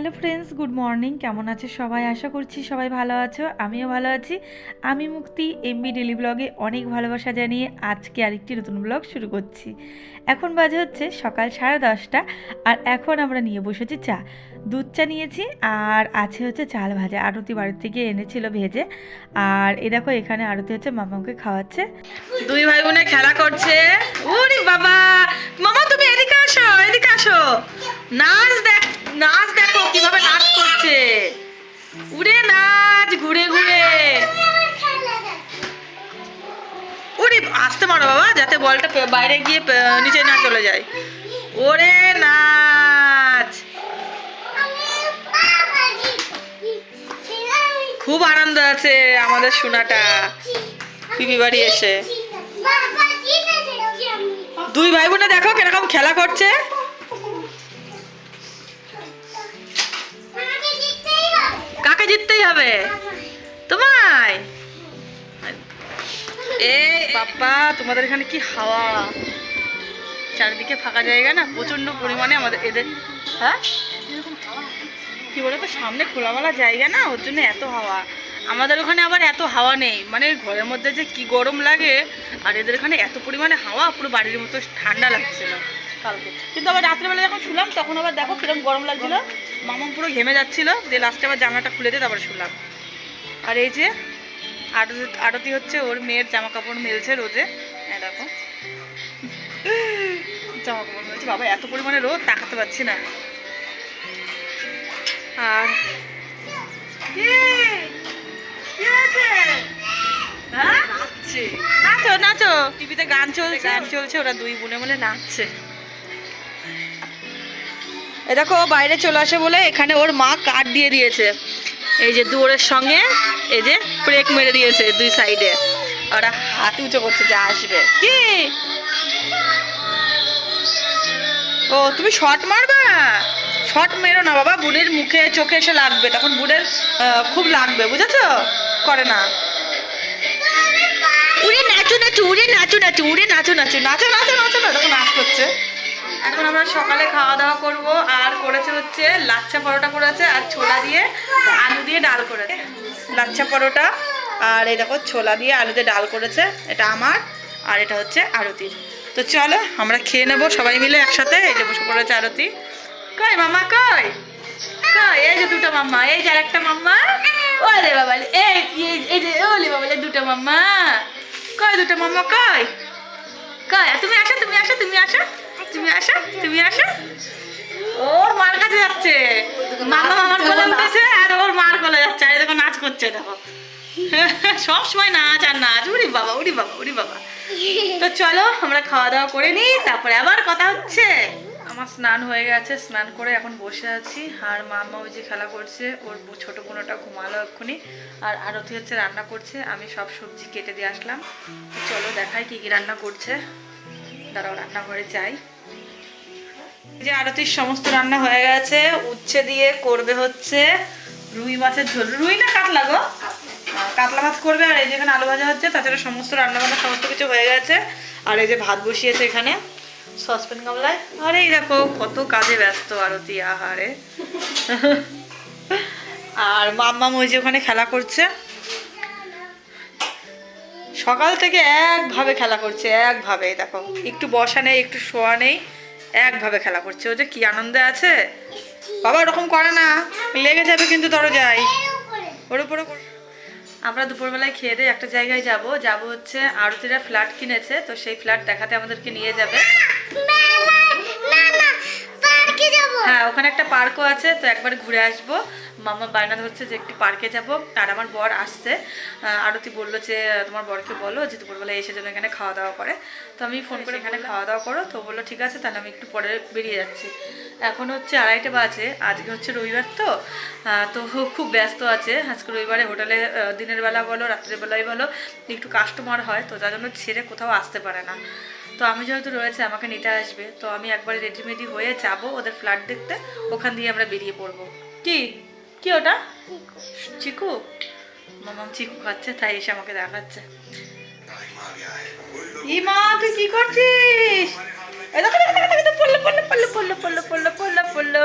Hello friends, good morning. কেমন আছে সবাই? আশা করছি সবাই ভালো আছো, আমিও ভালো আছি। আমি মুক্তি এমবি ডেলি ব্লগে অনেক ভালোবাসা জানিয়ে আজকে আরেকটি নতুন ব্লগ শুরু করছি। এখন বাজে হচ্ছে সকাল 10:30, আর এখন আমরা নিয়ে বসেছি চা। দুধ চা নিয়েছি, আর আছে হচ্ছে চাল ভাজা। আরতি বাড়ির থেকে এনেছিল ভেজে। আর এ দেখো, এখানে আরতি হচ্ছে মামাকে খাওয়াচ্ছে। দুই ভাই বোনে খেলা করছে। ওরে বাবা, মামা তুমি এদিকে আসো, এদিকে আসো। নাচ দেখ, নাচ দেখো কিভাবে নাচ করছে। উড়ে নাচ ঘুরে ঘুরে। উড়ে আসতে মারো বাবা, যাতে বলটা বাইরে গিয়ে নিচে না চলে যায়। ওরে নাচ, খুব আনন্দ আছে আমাদের সোনাটা পিপি বাড়ি এসে। দুই ভাই বোনে দেখো কিরকম খেলা করছে। কাকে জিততেই হবে? তোমায়। এই বাবা, তোমাদের এখানে কি হাওয়া! চারিদিকে ফাঁকা জায়গা না, প্রচন্ড পরিমাণে আমাদের এদের। হ্যাঁ, কি বলে তো, সামনে খোলামেলা জায়গা না, ওর জন্য এত হাওয়া। আমাদের ওখানে আবার এত হাওয়া নেই, মানে ঘরের মধ্যে যে কি গরম লাগে, আর এদের এখানে এত পরিমাণে হাওয়া, পুরো বাড়ির মতো ঠান্ডা লাগছিল কালকে। কিন্তু আবার রাত্রেবেলা যখন শুলাম তখন আবার দেখো কিরকম গরম লাগছিল, মামা পুরো ঘেমে যাচ্ছিল। যে লাস্টে আবার জানলাটা খুলে দিয়ে তারপর শুলাম। আর এই যে আরতি হচ্ছে ওর মেয়ের জামা কাপড় মেলছে রোদে। দেখো জামা কাপড় মেলছে। বাবা এত পরিমাণে রোদ, তাকাতে পারছি না। আর নাচো নাচো, টিভিতে গান চলছে, ওরা দুই বোনে মিলে নাচছে। এ দেখো বাইরে চলে আসে বলে এখানে ওর মা কাঠ দিয়ে দিয়েছে, এই যে দুয়ারের সঙ্গে এই যে ব্রেক মেরে দিয়েছে দুই সাইডে। ওরা হাত উঁচু করছে যে আসবে। কি ও, তুমি শট মারবা? শট মেরো না বাবা, বুড়ির মুখে চোখে এসে লাগবে, তখন বুড়ের খুব লাগবে, বুঝেছো? করে না। উড়ে নাচু নাচু, উড়ে নাচু নাচু, উড়ে নাচু নাচু, নাচো নাচো নাচো না, তখন নাচ করছে। এখন আমরা সকালে খাওয়া দাওয়া করব, আর করেছে হচ্ছে লাচ্ছা পরোটা করেছে, আর ছোলা দিয়ে আলু দিয়ে ডাল করেছে। লাচ্ছা পরোটা আর এই দেখো ছোলা দিয়ে আলু দিয়ে ডাল করেছে, এটা আমার, আর এটা হচ্ছে আরতির। তো চলো আমরা খেয়ে নেবো সবাই মিলে একসাথে। এই যে বসে পড়েছে আরতি। কই মামা, কই কই? এই যে দুটো মাম্মা, এই যে আরেকটা মাম্মা। ওরে বাবা, এই যে ওলে বাবা, দুটো মাম্মা। কই দুটো মাম্মা, কই কই? তুমি আসো, তুমি আসো, তুমি আসো, তুমি আসো, তুমি আসো। ওর মার কাছে যাচ্ছে, মামা মামার কোলে উঠেছে আর ওর মার কোলে যাচ্ছে। আর দেখো নাচ করছে, দেখো সব সময় নাচ আর নাচ। উড়ি বাবা, উড়ি বাবা, উড়ি বাবা। তো চলো আমরা খাওয়া দাওয়া করে নিই, তারপরে আবার কথা হচ্ছে। আমার স্নান হয়ে গেছে, স্নান করে এখন বসে আছি। আর মামা ওই যে খেলা করছে, ওর ছোটো বোনটা ঘুমালো এক্ষুনি। আর আরতি হচ্ছে রান্না করছে, আমি সব সবজি কেটে দিয়ে আসলাম। চলো দেখাই কি কি রান্না করছে। দাঁড়াও রান্নাঘরে যাই। যে আরতির সমস্ত রান্না হয়ে গেছে। উচ্ছে দিয়ে করবে হচ্ছে রুই মাছের ঝোল। রুই না কাতলা গো? কাতলা মাছ করবে। আর এই যেখানে আলু ভাজা হচ্ছে, তাছাড়া সমস্ত রান্নাবান্না সমস্ত কিছু হয়ে গেছে। আর এই যে ভাত বসিয়েছে এখানে সসপ্যান গামলায়। আরে এই দেখো কত কাজে ব্যস্ত আরতি, আহারে। আর মাম্মা ওই যে ওখানে খেলা করছে, সকাল থেকে একভাবে খেলা করছে, একভাবে। দেখো একটু বসা নেই, একটু শোয়া নেই, একভাবে খেলা করছে। ও যে কি আনন্দে আছে বাবা, ওরকম করে না, লেগে যাবে কিন্তু দরজায়। ওর উপরে আমরা দুপুরবেলায় খেয়ে দিয়ে একটা জায়গায় যাব হচ্ছে আরতিরা ফ্ল্যাট কিনেছে, তো সেই ফ্ল্যাট দেখাতে আমাদেরকে নিয়ে যাবে। হ্যাঁ, ওখানে একটা পার্কও আছে, তো একবার ঘুরে আসবো। মামা বায়না ধরছে যে একটু পার্কে যাব। আর আমার বর আসছে, আরতি বললো যে তোমার বরকে বলো যে দুপুরবেলায় এসে যেন এখানে খাওয়া দাওয়া করে। তো আমি ফোন করে এখানে খাওয়া দাওয়া করো, তো বললো ঠিক আছে, তাহলে আমি একটু পরে বেরিয়ে যাচ্ছি। এখন হচ্ছে 2:30 বাজে, আজকে হচ্ছে রবিবার, তো খুব ব্যস্ত আছে আজকে রবিবারে। হোটেলে দিনের বেলা বলো রাত্রের বেলায় বলো একটু কাস্টমার হয়, তো যার জন্য ছেড়ে কোথাও আসতে পারে না। তো আমি যেহেতু রয়েছে, আমাকে নিতে আসবে, তো আমি একবারে রেডিমেডি হয়ে যাব ওদের ফ্ল্যাট দেখতে। ওখান দিয়ে আমরা বেরিয়ে পড়বো। কি কি ওটা? চিকু? মামাম চিকু খাচ্ছে, তাই এসে আমাকে দেখাচ্ছে। ইমা তুই কি করছিস? এই দেখো দেখো দেখো দেখো, পড়লো পড়লো পড়লো পড়লো পড়লো পড়লো পড়লো পড়লো।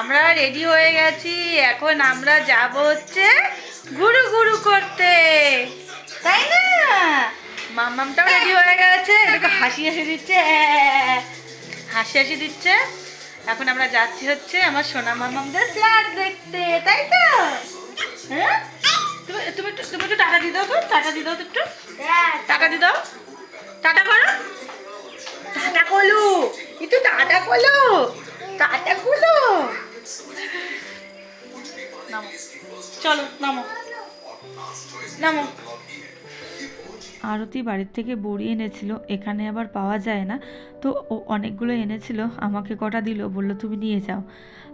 আমরা রেডি হয়ে গেছি, এখন আমরা যাব হচ্ছে গুরু গুরু করতে, তাই না? মাম্মামটাও রেডি হয়ে গেছে, এদিকে হাসি হাসি দিচ্ছে, হাসি হাসি দিচ্ছে। এখন আমরা যাচ্ছি হচ্ছে আমার সোনা মাম্মামদের ফ্ল্যাট দেখতে, তাই তো? হ্যাঁ, তুমি তুমি তুমি একটু টাটা দিয়ে দাও তো, টাটা দিয়ে দাও তো, একটু টাটা দিয়ে দাও, টাটা করো, টাটা করলো, একটু টাটা করলো, টাটা করলো। নামো, চলো নামো নামো। আরতি বাড়ির থেকে বড়ি এনেছিল, এখানে আবার পাওয়া যায় না, তো ও অনেকগুলো এনেছিল, আমাকে কটা দিল, বললো তুমি নিয়ে যাও।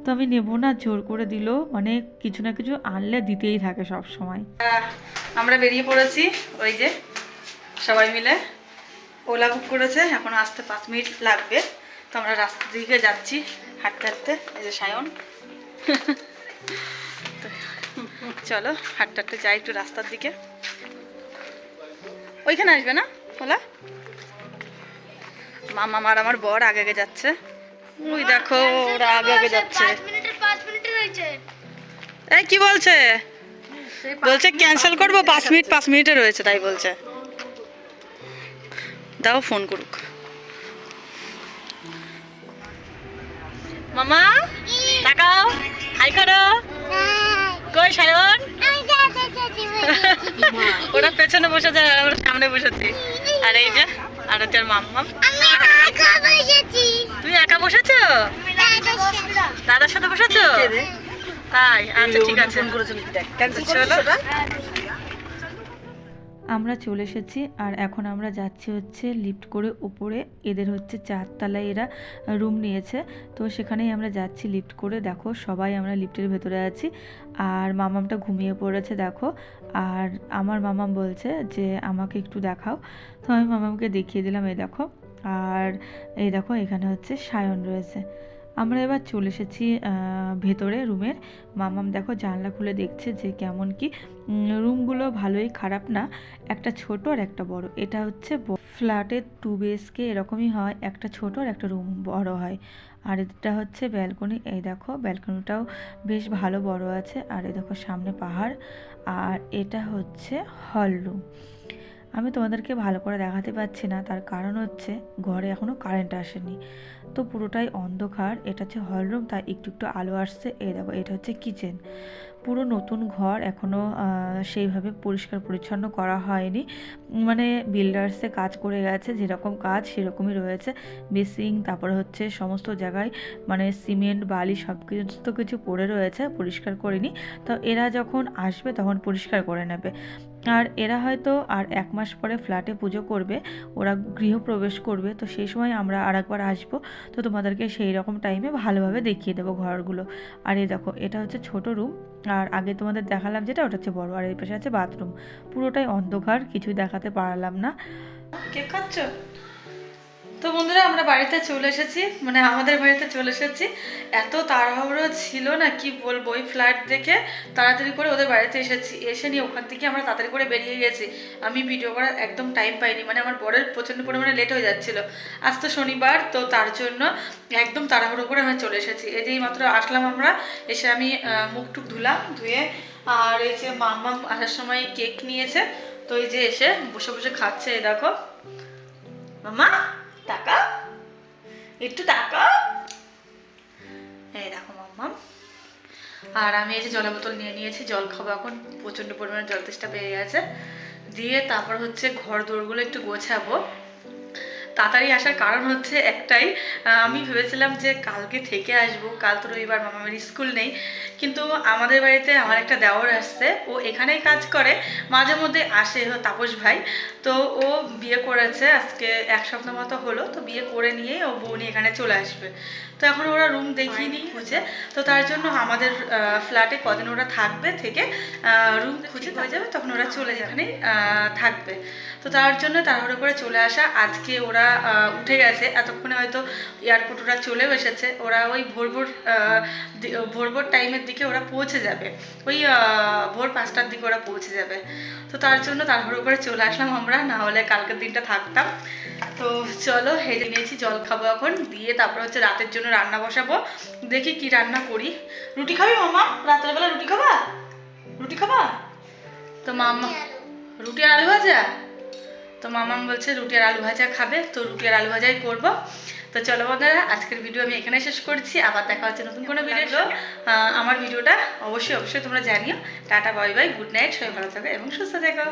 তো আমি নেবো না, জোর করে দিল, মানে কিছু না কিছু আনলে দিতেই থাকে সব সময়। আমরা বেরিয়ে পড়েছি, ওই যে সবাই মিলে ওলা বুক করেছে, এখন আসতে 5 মিনিট লাগবে। তো আমরা রাস্তার দিকে যাচ্ছি হাঁটতে হাঁটতে, এই যে সায়ন। তো চলো হাঁটতে হাঁটতে যাই একটু রাস্তার দিকে। ওইখানে আসবে না ওলা? মামা আর আমার বর আগে আগে যাচ্ছে, ওই দেখো ওরা আগে আগে যাচ্ছে। 5 মিনিটের হয়েছে। এই কি বলছে? বলছে ক্যান্সেল করবো, 5 মিনিটে রয়েছে তাই বলছে। দাও ফোন করুক। মামা তাকাও, হাই করো। কই সায়ন? ওরা পেছনে বসেছে আর আমরা সামনে বসেছি। আর এই যে আর হচ্ছে মাম্মাম। তুমি একা বসেছো? দাদার সাথে বসেছো? তাই, আচ্ছা ঠিক আছে। চলো আমরা চলে এসেছি, আর এখন আমরা যাচ্ছি হচ্ছে লিফট করে উপরে। এদের হচ্ছে 4 তলায় এরা রুম নিয়েছে, তো সেখানেই আমরা যাচ্ছি লিফট করে। দেখো সবাই আমরা লিফটের ভেতরে আছি, আর মামামটা ঘুমিয়ে পড়েছে দেখো। আর আমার মামাম বলছে যে আমাকে একটু দেখাও, তো আমি মামামকে দেখিয়ে দিলাম, এই দেখো। আর এই দেখো এখানে হচ্ছে সায়ন রয়েছে। আমরা এবার চলে এসেছি ভেতরে রুমের। মামাম দেখো জানলা খুলে দেখছে যে কেমন কি। রুমগুলো ভালোই, খারাপ না, একটা ছোট আর একটা বড়। এটা হচ্ছে ফ্ল্যাটের 2 BHK এরকমই হয়, একটা ছোট আর একটা রুম বড় হয়। আর এটা হচ্ছে ব্যালকনি, এই দেখো ব্যালকনিটাও বেশ ভালো বড় আছে। আর এই দেখো সামনে পাহাড়। আর এটা হচ্ছে হল রুম। আমি তোমাদেরকে ভালো করে দেখাতে পারছি না, তার কারণ হচ্ছে ঘরে এখনও কারেন্ট আসেনি, তো পুরোটাই অন্ধকার। এটা হচ্ছে হল রুম, তাই একটু একটু আলো আসছে। এই দেখো এটা হচ্ছে কিচেন। পুরো নতুন ঘর, এখনও সেইভাবে পরিষ্কার পরিচ্ছন্ন করা হয়নি, মানে বিল্ডার্সে কাজ করে গেছে, যেরকম কাজ সেরকমই রয়েছে। বেসিং, তারপরে হচ্ছে সমস্ত জায়গায় মানে সিমেন্ট বালি সব কিছু পড়ে রয়েছে, পরিষ্কার করিনি। তো এরা যখন আসবে তখন পরিষ্কার করে নেবে। আর এরা হয়তো আর 1 মাস পরে ফ্ল্যাটে পুজো করবে, ওরা গৃহপ্রবেশ করবে, তো সেই সময় আমরা আর একবার আসবো, তো তোমাদেরকে সেই রকম টাইমে ভালোভাবে দেখিয়ে দেবো ঘরগুলো। আর এই দেখো এটা হচ্ছে ছোট রুম, আর আগে তোমাদের দেখালাম যেটা, ওটা হচ্ছে বড়। আর এই পাশে আছে বাথরুম, পুরোটাই অন্ধকার, কিছুই দেখাতে পারলাম না। কেক খাচ্ছ? তো বন্ধুরা আমরা বাড়িতে চলে এসেছি, মানে আমাদের বাড়িতে চলে এসেছি। এত তাড়াহুড়ো ছিল না কি বলবো, ওই ফ্ল্যাট দেখে তাড়াতাড়ি করে ওদের বাড়িতে এসেছি, এসে নিয়ে ওখান থেকে আমরা তাড়াতাড়ি করে বেরিয়ে গেছি। আমি ভিডিও করার একদম টাইম পাইনি, মানে আমার বরের প্রচণ্ড পরিমাণে লেট হয়ে যাচ্ছিলো। আজ তো শনিবার, তো তার জন্য একদম তাড়াহুড়ো করে আমি চলে এসেছি। এই যে মাত্র আসলাম আমরা, এসে আমি মুখ টুক ধুলাম, ধুয়ে আর এই যে মাম্মা আসার সময় কেক নিয়েছে, তো এই যে এসে বসে বসে খাচ্ছে। এই দেখো মাম্মা টাকা, একটু টাকা, এই দেখো মাম্মা। আর আমি এই যে জলের বোতল নিয়ে নিয়েছি, জল খাবো এখন, প্রচণ্ড পরিমাণে জল তেষ্টা পেয়ে গেছে। দিয়ে তারপর হচ্ছে ঘর দোরগুলো একটু গোছাবো। তাড়াতাড়ি আসার কারণ হচ্ছে একটাই, আমি ভেবেছিলাম যে কালকে থেকে আসবো, কাল তো রবিবার, মামামের স্কুল নেই। কিন্তু আমাদের বাড়িতে আমার একটা দেওর আসছে, ও এখানেই কাজ করে, মাঝে মধ্যে আসে, তাপস ভাই। তো ও বিয়ে করেছে আজকে 1 সপ্তাহ মতো হলো, তো বিয়ে করে নিয়ে ও বউ নিয়ে এখানে চলে আসবে। তো এখন ওরা রুম দেখিনি খুঁজে, তো তার জন্য আমাদের ফ্ল্যাটে কদিন ওরা থাকবে, থেকে রুম খুঁজে হয়ে যাবে, তখন ওরা চলে যেখানেই থাকবে। তো তার জন্য তাড়াহুড়ো করে চলে আসা। আজকে ওরা উঠে গেছে এতক্ষণে, হয়তো এয়ারপোর্ট ওরা চলেও এসেছে। ওরা ওই ভোর ভোর টাইমের দিকে ওরা পৌঁছে যাবে, ওই ভোর 5টার দিকে ওরা পৌঁছে যাবে। তো তার জন্য তাড়াহুড়ো করে চলে আসলাম আমরা, না হলে কালকের দিনটা থাকতাম। তো চলো, হেঁটে নিয়েছি, জল খাবো এখন, দিয়ে তারপর হচ্ছে রাতের জন্য রান্না বসাবো। দেখি কি রান্না করি। রুটি খাবি মামা? রাত্রেবেলা রুটি খাবা? রুটি খাবা? তো মামা রুটি আর আলু ভাজা, তো মামাম বলছে রুটি আর আলু ভাজা খাবে, তো রুটি আর আলু ভাজাই করবো। তো চলো বন্ধুরা, আজকের ভিডিও আমি এখানে শেষ করছি। আবার দেখা হচ্ছে নতুন কোনো ভিডিও। আমার ভিডিওটা অবশ্যই তোমরা জানিও। Tata, bye bye, good night, সবাই ভালো থাকো এবং সুস্থ থেকো।